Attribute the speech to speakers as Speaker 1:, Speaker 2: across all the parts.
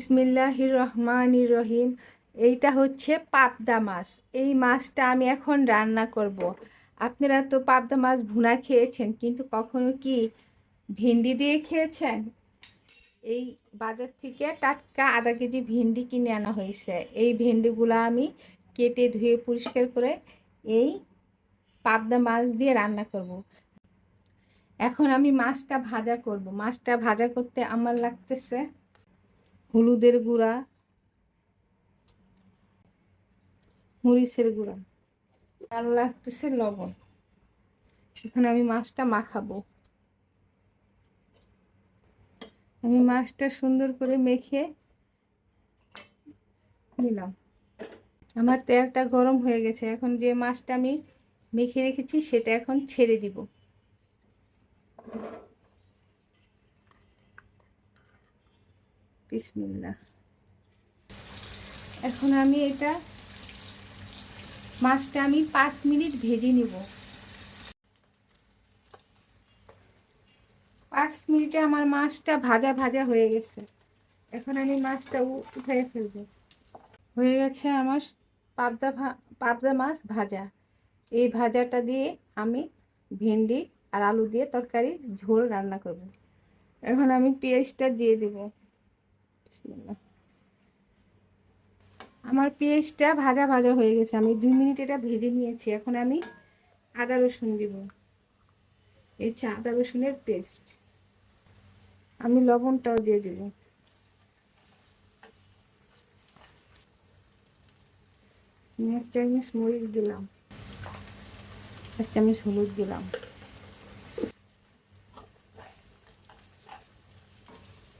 Speaker 1: বিসমিল্লাহির রহমানির রহিম। এইটা হচ্ছে পাবদা মাছ। এই মাছটা আমি এখন রান্না করব। আপনারা তো পাবদা মাছ ভুনা খেয়েছেন, কিন্তু কখনো কি ভেন্ডি দিয়ে খেয়েছেন? এই বাজার থেকে টাটকা আধা কেজি ভেন্ডি কিনে আনা হয়েছে। এই ভেন্ডিগুলো আমি কেটে ধুয়ে পরিষ্কার করে এই পাবদা মাছ দিয়ে রান্না করব। এখন আমি মাছটা ভাজা করব। মাছটা ভাজা করতে আমার লাগতেছে হলুদের গুঁড়া, মরিচের গুঁড়া, আর লাগতেছে লবণ। এখন আমি মাছটা মাখাবো। আমি মাছটা সুন্দর করে মেখে নিলাম। আমার তেলটা গরম হয়ে গেছে। এখন যে মাছটা আমি মেখে রেখেছি সেটা এখন ছেড়ে দিব। বিসমিল্লাহ। এখন আমি মাছটা আমি 5 মিনিট ভেজে নিব। 5 মিনিটে আমার মাছটা ভাজা ভাজা হয়ে গেছে। এখন আমি মাছটা উঠিয়ে ফেলবো। হয়ে গেছে আমার পাবদা মাছ ভাজা। এই ভাজাটা দিয়ে আমি ভেন্ডি আর আলু দিয়ে তরকারি ঝোল রান্না করব। এখন আমি পেঁয়াজটা দিয়ে দেব। আমার পেঁয়াজটা ভাজা ভাজা হয়ে গেছে। আমি 2 মিনিট এটা ভেজে নিয়েছি। এখন আমি আদা রসুন দিব। এই আদা রসুনের পেস্ট। আমি লবণটাও দিয়ে দেব। 1 চামচ মরিচ দিলাম, 1 চামচ হলুদ দিলাম।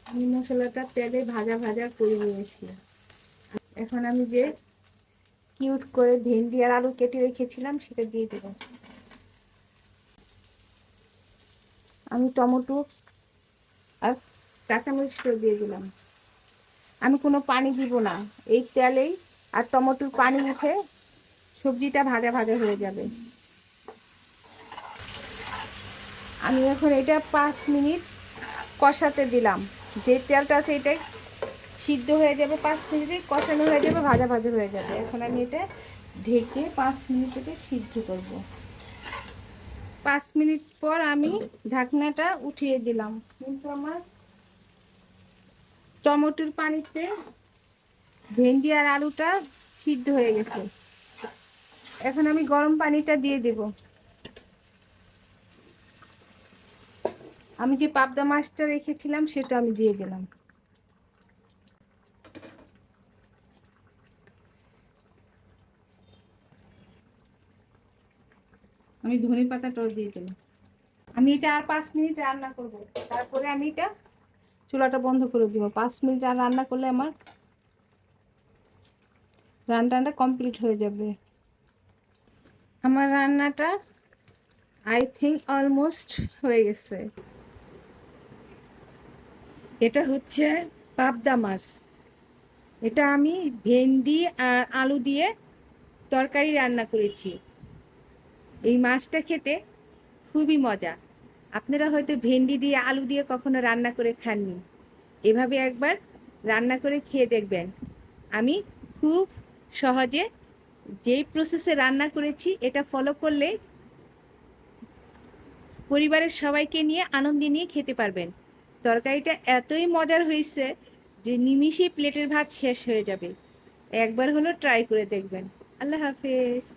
Speaker 1: আমি মশলাটা তেলে ভাজা ভাজা করে নিয়েছি। এখন আমি যে কিউট করে ভেন্ডি আর আলু কেটে রেখেছিলাম সেটা দিয়ে দেব। আমি টমেটো আর কাঁচামরিচটাও দিয়ে দিলাম। আমি কোনো পানি দিব না। এই তেলেই আর টমেটোর পানি উঠে সবজিটা ভাজা ভাজা হয়ে যাবে। আমি এখন এটা 5 মিনিট কষাতে দিলাম। যে তেলটা আছে এটাই সিদ্ধ হয়ে যাবে। 5 মিনিটে কষানো হয়ে যাবে, ভাজা ভাজা হয়ে যাবে। এখন আমি এটা ঢেকে 5 মিনিট এটা সিদ্ধ করব। 5 মিনিট পর আমি ঢাকনাটা উঠিয়ে দিলাম, কিন্তু আমার টমেটোর পানিতে ভেন্ডি আর আলুটা সিদ্ধ হয়ে গেছে। এখন আমি গরম পানিটা দিয়ে দেব। আমি যে পাবদা মাছটা রেখেছিলাম সেটা আমি দিয়ে দিলাম। আমি ধনে পাতাটাও দিয়ে দিলাম। আমি এটা আর 5 মিনিট রান্না করব। তারপরে আমি এটা চুলাটা বন্ধ করে দিব। 5 মিনিট আর রান্না করলে আমার রান্নাটা কমপ্লিট হয়ে যাবে। আমার রান্নাটা আই থিঙ্ক অলমোস্ট হয়ে গেছে। এটা হচ্ছে পাবদা মাছ। এটা আমি ভেন্ডি আর আলু দিয়ে তরকারি রান্না করেছি। এই মাছটা খেতে খুবই মজা। আপনারা হয়তো ভেন্ডি দিয়ে আলু দিয়ে কখনো রান্না করে খাননি। এভাবে একবার রান্না করে খেয়ে দেখবেন। আমি খুব সহজে যেই প্রসেসে রান্না করেছি এটা ফলো করলে পরিবারের সবাইকে নিয়ে আনন্দে নিয়ে খেতে পারবেন। তরকারিটা এতই মজার হয়েছে যে নিমিষেই প্লেটের ভাত শেষ হয়ে যাবে। একবার হলো ট্রাই করে দেখবেন। আল্লাহ হাফেজ।